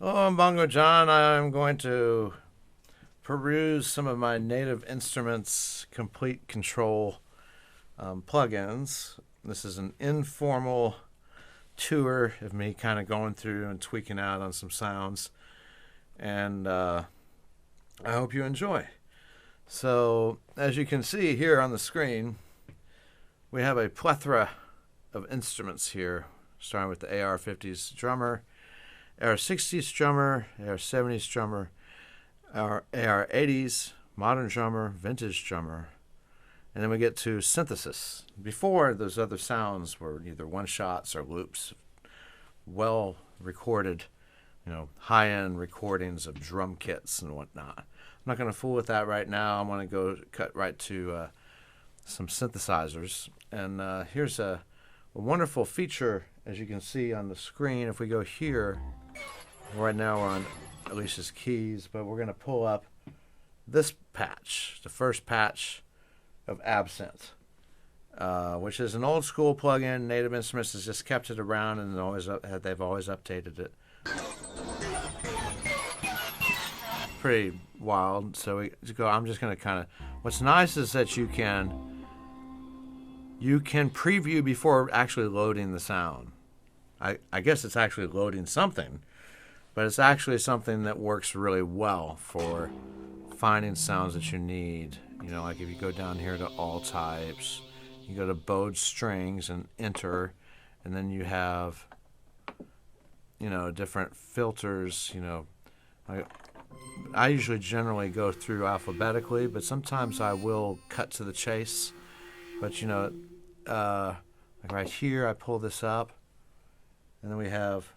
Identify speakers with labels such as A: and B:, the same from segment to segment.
A: Hello, I'm Bongo John. I'm going to peruse some of my Native Instruments Complete Control plugins. This is an informal tour of me kind of going through and tweaking out on some sounds, and I hope you enjoy. So, as you can see here on the screen, we have a plethora of instruments here, starting with the AR-50's drummer, AR-60's drummer, AR-70's drummer, AR-80's modern drummer, vintage drummer, and then we get to synthesis. Before, those other sounds were either one-shots or loops, well recorded, high-end recordings of drum kits and whatnot. I'm not going to fool with that right now. I'm going to go cut right to some synthesizers. And here's a wonderful feature, as you can see on the screen. If we go here, right now we're on Alicia's keys, but we're going to pull up this patch, the first patch of Absinthe, which is an old school plugin. Native Instruments has just kept it around, and they've always updated it. Pretty wild. So I'm just going to kind of. What's nice is that you can preview before actually loading the sound. I guess it's actually loading something, but it's actually something that works really well for finding sounds that you need. Like if you go down here to all types, you go to bowed strings and enter, and then you have, different filters. I usually generally go through alphabetically, but sometimes I will cut to the chase. But like right here, I pull this up, and then we have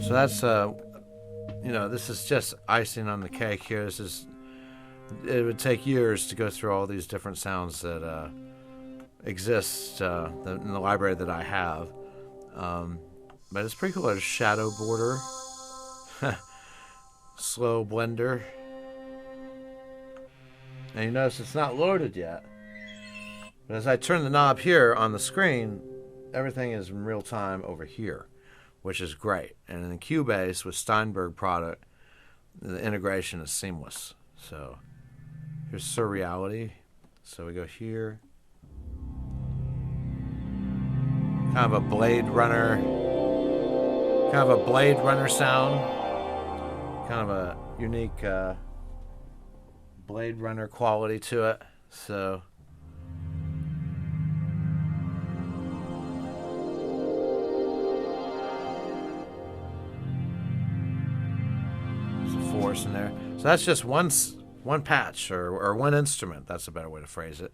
A: so that's this is just icing on the cake here. It would take years to go through all these different sounds that exist in the library that I have. But it's pretty cool. There's shadow border, slow blender, and you notice it's not loaded yet. But as I turn the knob here on the screen, everything is in real time over here, which is great. And in Cubase with Steinberg product, the integration is seamless. So here's Surreality. So we go here, kind of a Blade Runner sound, kind of a unique Blade Runner quality to it. So there's a force in there. So that's just one patch or one instrument. That's a better way to phrase it.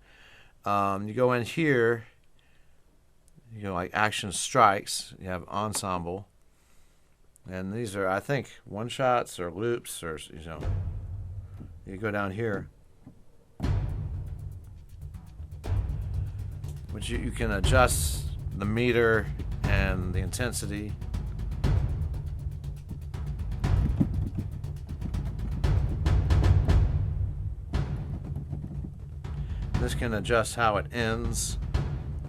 A: You go in here, like Action Strikes. You have Ensemble. And these are, I think, one-shots or loops, or, you go down here. Which you can adjust the meter and the intensity. This can adjust how it ends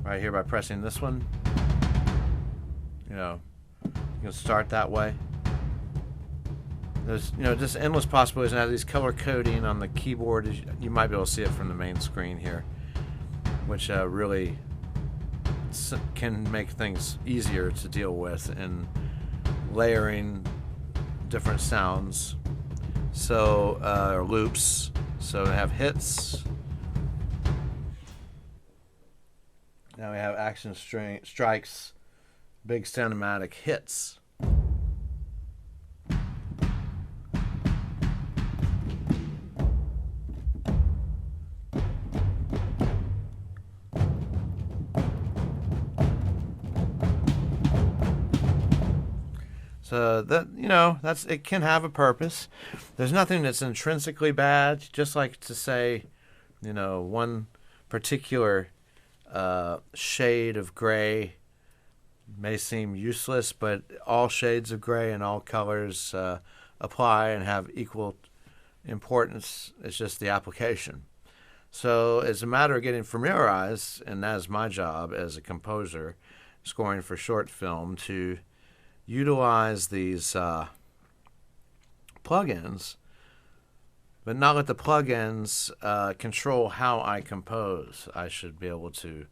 A: right here by pressing this one. You can start that way. There's just endless possibilities, and have these color coding on the keyboard. You might be able to see it from the main screen here, which really can make things easier to deal with in layering different sounds. So or loops. So we have hits. Now we have Action Strikes, big cinematic hits. So that it can have a purpose. There's nothing that's intrinsically bad. Just like to say, one particular shade of gray may seem useless, but all shades of gray and all colors apply and have equal importance. It's just the application. So it's a matter of getting familiarized, and that's my job as a composer, scoring for short film, to utilize these plugins, but not let the plugins control how I compose. I should be able to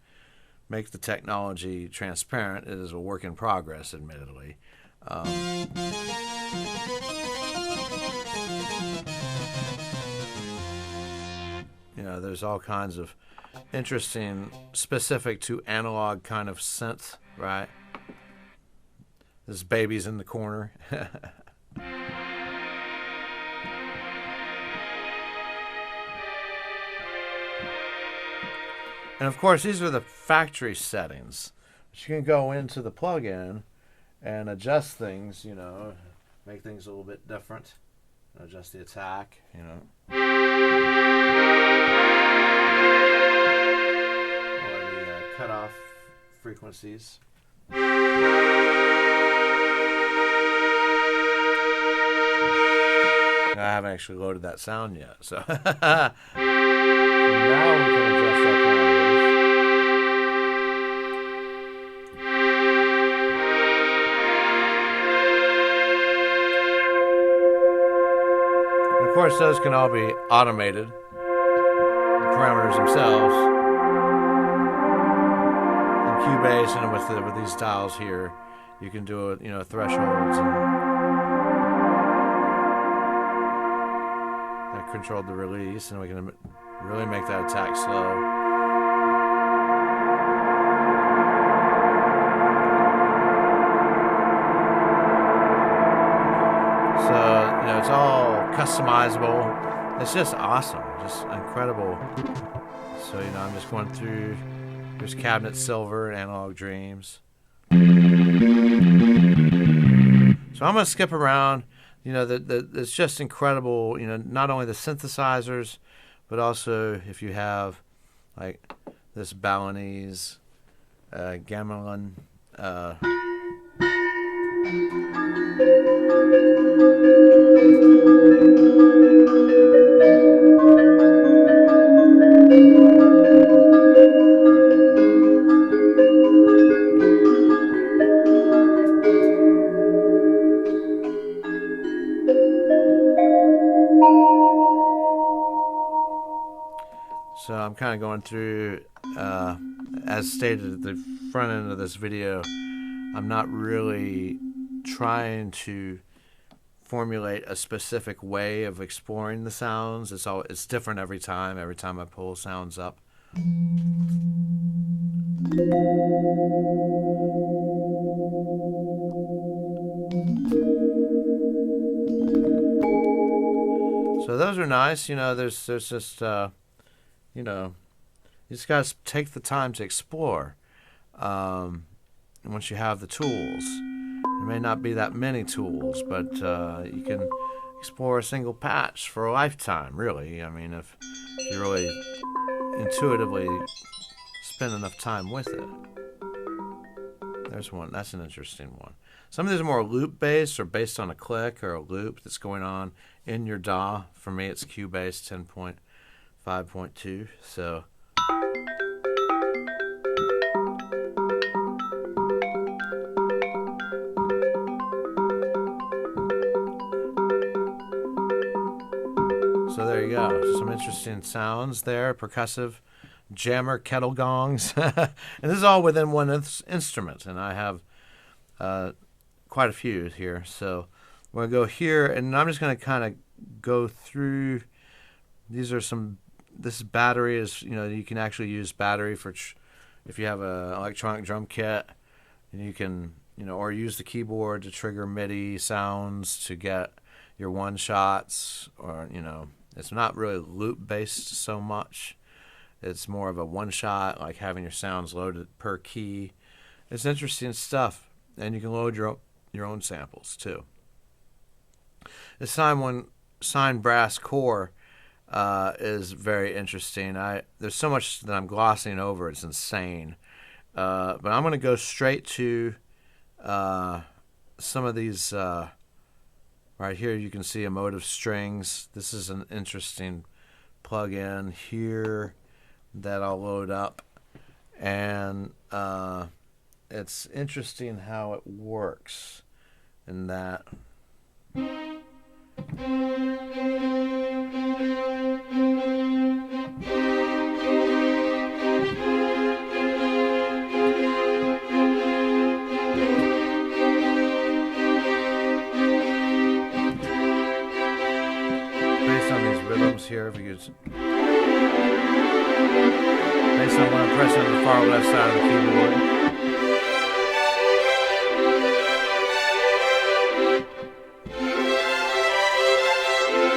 A: make the technology transparent. It is a work in progress, admittedly. There's all kinds of interesting, specific to analog kind of synth, right? This baby's in the corner. And of course, these are the factory settings. But you can go into the plugin and adjust things, make things a little bit different. Adjust the attack, or the cutoff frequencies. I haven't actually loaded that sound yet, so now we can adjust our parameters. And of course, those can all be automated, the parameters themselves. In Cubase and with these dials here, you can do thresholds and control the release, and we can really make that attack slow. So, it's all customizable. It's just awesome, just incredible. So, I'm just going through. There's Cabinet Silver and Analog Dreams. So I'm going to skip around. It's just incredible, not only the synthesizers, but also if you have, like, this Balinese, gamelan, So I'm kind of going through, as stated at the front end of this video, I'm not really trying to formulate a specific way of exploring the sounds. It's different every time I pull sounds up. So those are nice. There's just you just got to take the time to explore. And once you have the tools, there may not be that many tools, but you can explore a single patch for a lifetime, really. I mean, if you really intuitively spend enough time with it. There's one. That's an interesting one. Some of these are more loop-based or based on a click or a loop that's going on in your DAW. For me, it's Cubase 10.5.2. So there you go. Some interesting sounds there. Percussive jammer kettle gongs. And this is all within one instrument. And I have quite a few here. So we're going to go here. And I'm just going to kind of go through. These are some. This battery is, you can actually use battery for if you have an electronic drum kit. And you can, or use the keyboard to trigger MIDI sounds to get your one shots, or, it's not really loop based so much. It's more of a one shot, like having your sounds loaded per key. It's interesting stuff, and you can load your own samples too. The Sine Brass Core is very interesting. There's so much that I'm glossing over; it's insane. But I'm going to go straight to some of these. Right here, you can see emotive strings. This is an interesting plug-in here that I'll load up, and it's interesting how it works in that. Based on these rhythms here, if you could, based on what I'm pressing on the far left side of the keyboard.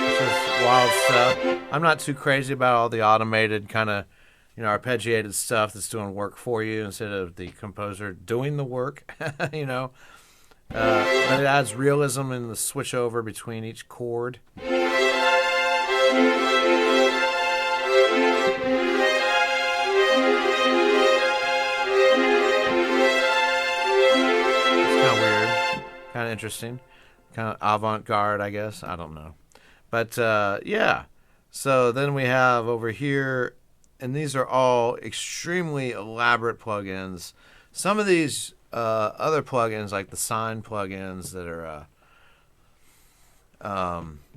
A: This is wild stuff. I'm not too crazy about all the automated kind of, arpeggiated stuff that's doing work for you instead of the composer doing the work, But it adds realism in the switch over between each chord. Kind of interesting, kind of avant-garde, I guess. I don't know, but yeah. So then we have over here, and these are all extremely elaborate plugins. Some of these other plugins, like the sine plugins, that are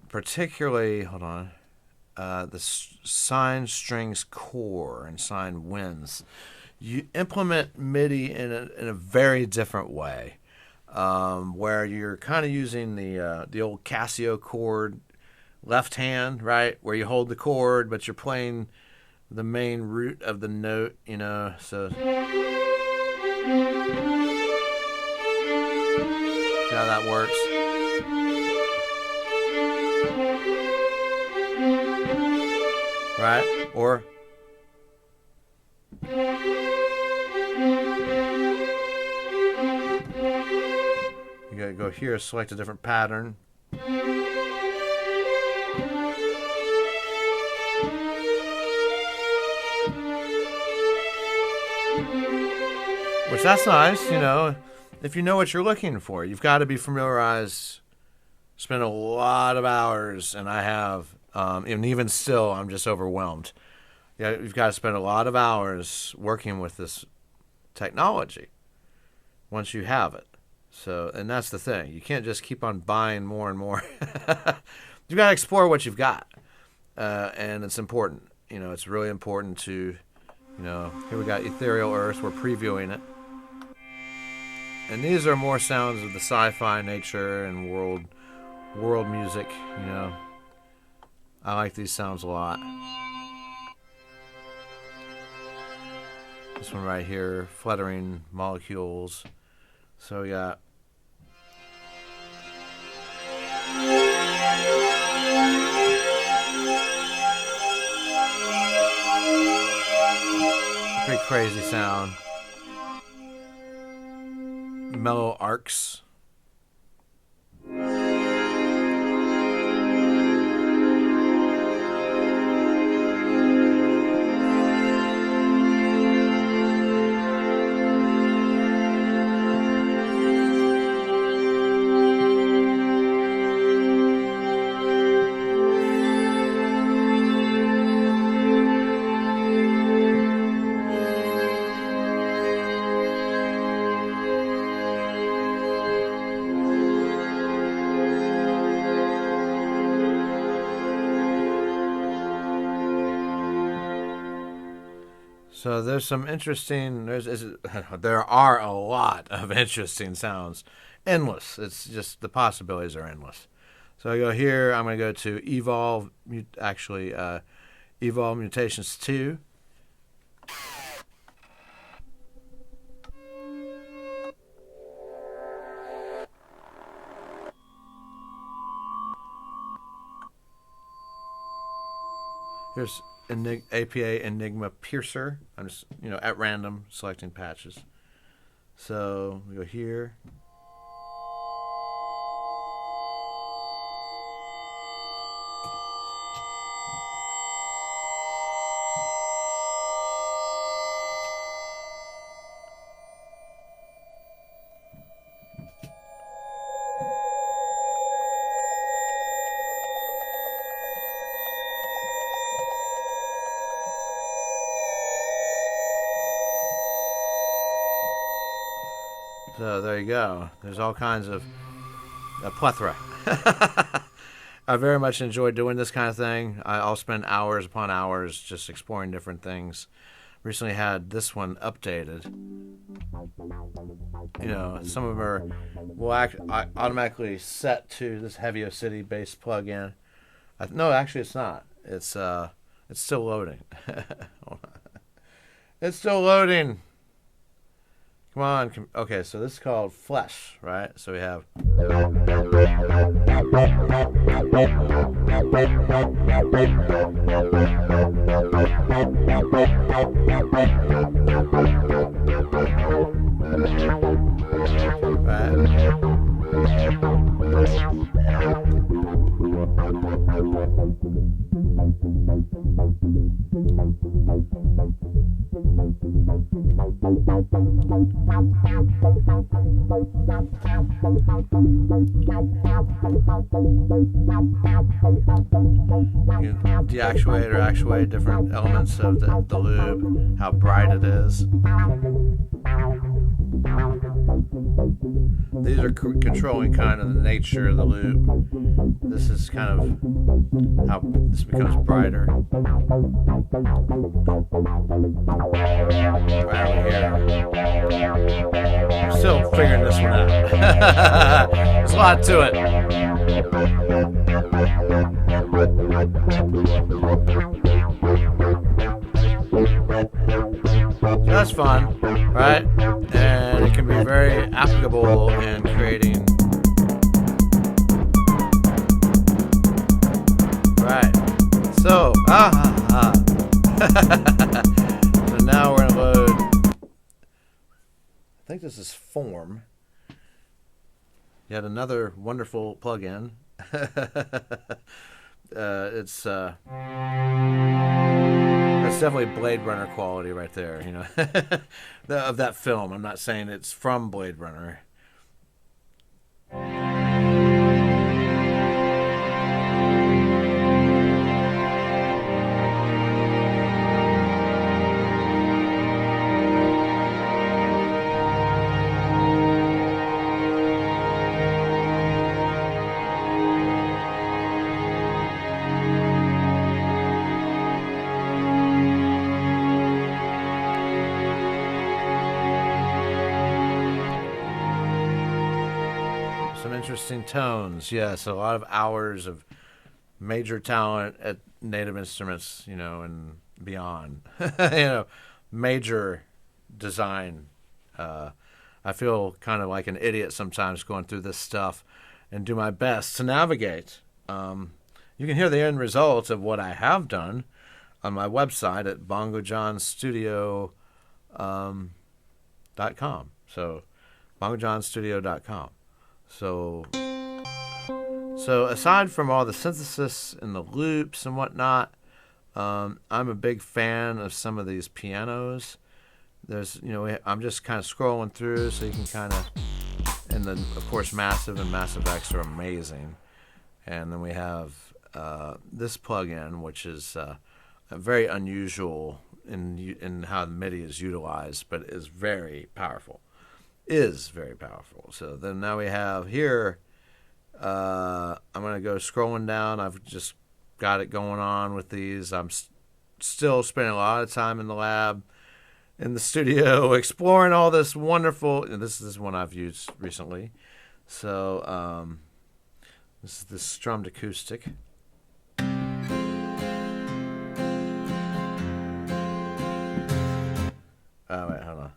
A: particularly, hold on, the sine strings core and sine winds. You implement MIDI in a very different way. Where you're kind of using the old Casio chord left hand, right? Where you hold the chord, but you're playing the main root of the note, so see how that works? Right? Or you gotta go here, select a different pattern. Which that's nice, if you know what you're looking for. You've got to be familiarized, spend a lot of hours, and I have, and even still, I'm just overwhelmed. Yeah, you've got to spend a lot of hours working with this technology once you have it. So, and that's the thing. You can't just keep on buying more and more. You've got to explore what you've got. And it's important. It's really important to, here we got Ethereal Earth. We're previewing it. And these are more sounds of the sci-fi nature and world music, I like these sounds a lot. This one right here, fluttering molecules. So we got pretty crazy sound. Mellow arcs. So there's some interesting. There are a lot of interesting sounds, endless. It's just the possibilities are endless. So I go here. I'm going to go to Evolve. Evolve Mutations 2. Here's APA Enigma Piercer. I'm just, at random selecting patches. So we go here. So there you go. There's all kinds of a plethora. I very much enjoy doing this kind of thing. I'll spend hours upon hours just exploring different things. Recently had this one updated. You know, some of them are will automatically set to this Heavy City based plugin. No, actually, it's not. It's still loading. It's still loading. Come on. Okay, so this is called Flesh, right? So we have. You deactuate or actuate different elements of the loop, how bright it is. These are controlling kind of the nature of the loop. This is kind of how this becomes brighter. Right over here. I'm still figuring this one out. There's a lot to it. So that's fun, right? And it can be very applicable in creating. Right. So, so now we're gonna load. I think this is Form. Yet another wonderful plugin. It's that's definitely Blade Runner quality right there, you know, of that film. I'm not saying it's from Blade Runner. Interesting tones, yes. A lot of hours of major talent at Native Instruments, you know, and beyond. You know, major design. I feel kind of like an idiot sometimes going through this stuff and do my best to navigate. You can hear the end result of what I have done on my website at bongojohnstudio.com. So, bongojohnstudio.com. So aside from all the synthesis and the loops and whatnot, I'm a big fan of some of these pianos. There's, you know, I'm just kind of scrolling through, so you can kind of, and then of course Massive and Massive X are amazing. And then we have this plugin, which is very unusual in how the MIDI is utilized, but is very powerful. So then now we have here, I'm going to go scrolling down. I've just got it going on with these. I'm still spending a lot of time in the lab, in the studio, exploring all this wonderful, and this is one I've used recently. So this is the strummed acoustic. Oh, wait, hold on.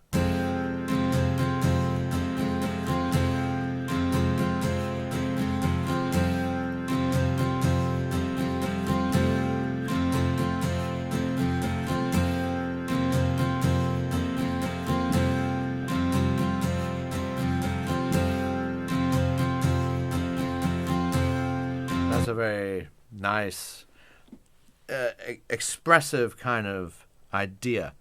A: That's a very nice, expressive kind of idea.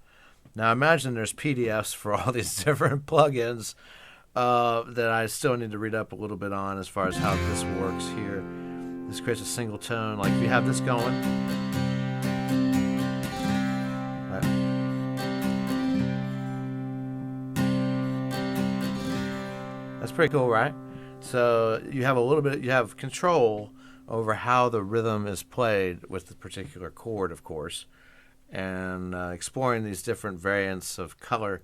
A: Now imagine there's PDFs for all these different plugins that I still need to read up a little bit on as far as how this works here. This creates a single tone. Like if you have this going, pretty cool, right? So you have a little bit, you have control over how the rhythm is played with the particular chord, of course, and exploring these different variants of color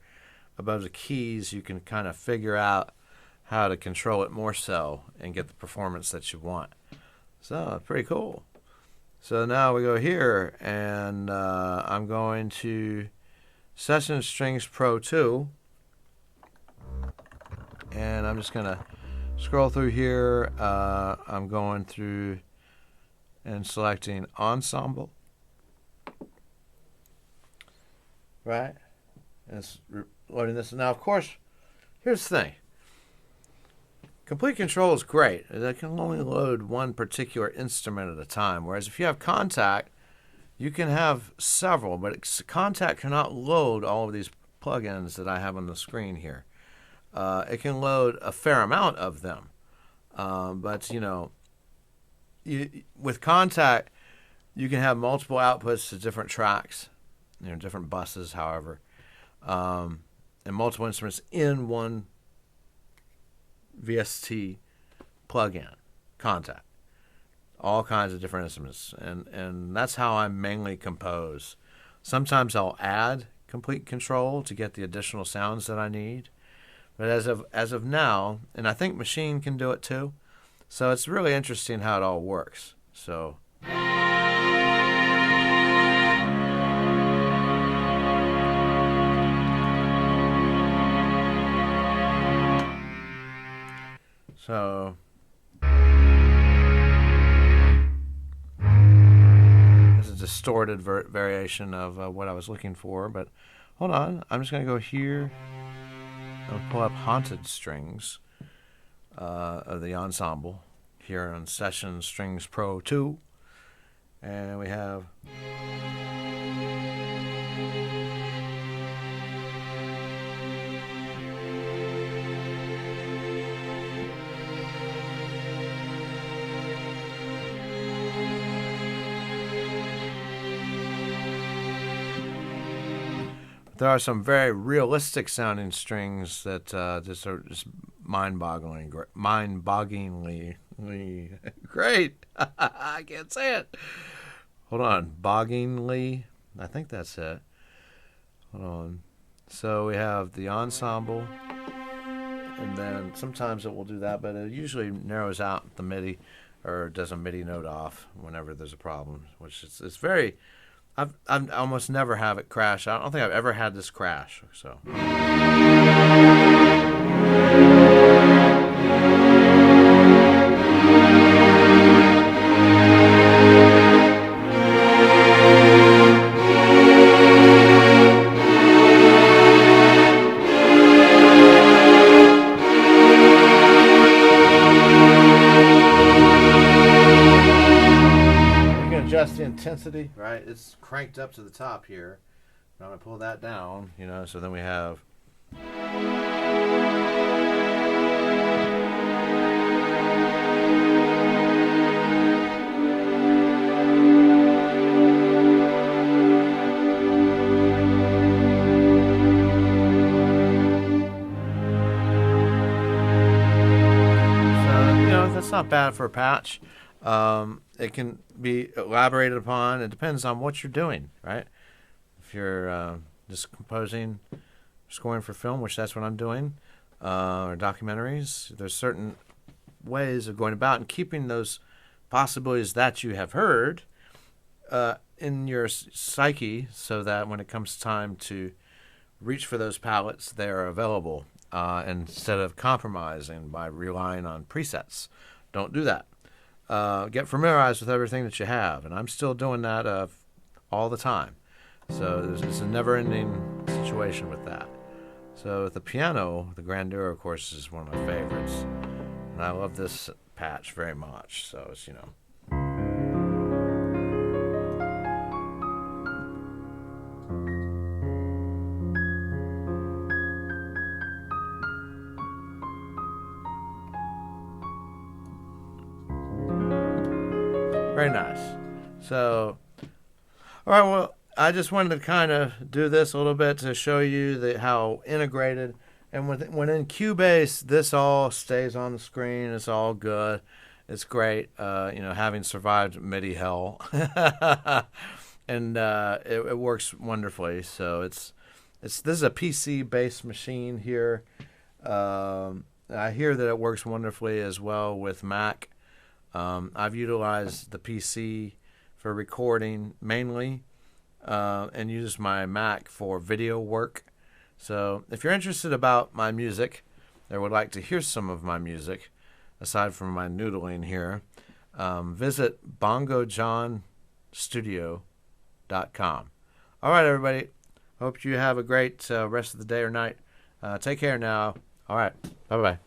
A: above the keys, you can kind of figure out how to control it more so and get the performance that you want. So pretty cool. So now we go here, and I'm going to Session Strings Pro 2, and I'm just going to scroll through here. I'm going through and selecting Ensemble. Right? And it's loading this. Now, of course, here's the thing. Complete control is great. It can only load one particular instrument at a time, whereas if you have Contact, you can have several, but Contact cannot load all of these plugins that I have on the screen here. It can load a fair amount of them, but with Contact, you can have multiple outputs to different tracks, different buses, however, and multiple instruments in one VST plugin, Contact. All kinds of different instruments, and that's how I mainly compose. Sometimes I'll add complete control to get the additional sounds that I need, but as of now, and I think Machine can do it too, so it's really interesting how it all works. So this is a distorted variation of what I was looking for, but hold on, I'm just going to go here and pull up Haunted Strings of the Ensemble here on Session Strings Pro 2, and we have there are some very realistic sounding strings that just are just mind-bogglingly great. I can't say it. Hold on, bogglingly. I think that's it. Hold on. So we have the Ensemble, and then sometimes it will do that, but it usually narrows out the MIDI or does a MIDI note off whenever there's a problem, which it's very. I almost never have it crash. I don't think I've ever had this crash. So. Adjust the intensity, right? It's cranked up to the top here. I'm going to pull that down, so then we have. So, that's not bad for a patch. It can be elaborated upon. It depends on what you're doing, right? If you're just composing, scoring for film, which that's what I'm doing, or documentaries, there's certain ways of going about and keeping those possibilities that you have heard in your psyche so that when it comes time to reach for those palettes, they are available instead of compromising by relying on presets. Don't do that. Get familiarized with everything that you have, and I'm still doing that all the time. So it's a never-ending situation with that. So with the piano, the Grandeur, of course, is one of my favorites, and I love this patch very much. So it's very nice. So, all right, well, I just wanted to kind of do this a little bit to show you how integrated And when in Cubase, this all stays on the screen. It's all good. It's great. Having survived MIDI hell, and it works wonderfully. So this is a PC based machine here. I hear that it works wonderfully as well with Mac. I've utilized the PC for recording mainly, and use my Mac for video work. So if you're interested about my music or would like to hear some of my music, aside from my noodling here, visit bongojohnstudio.com. All right, everybody. Hope you have a great rest of the day or night. Take care now. All right. Bye-bye.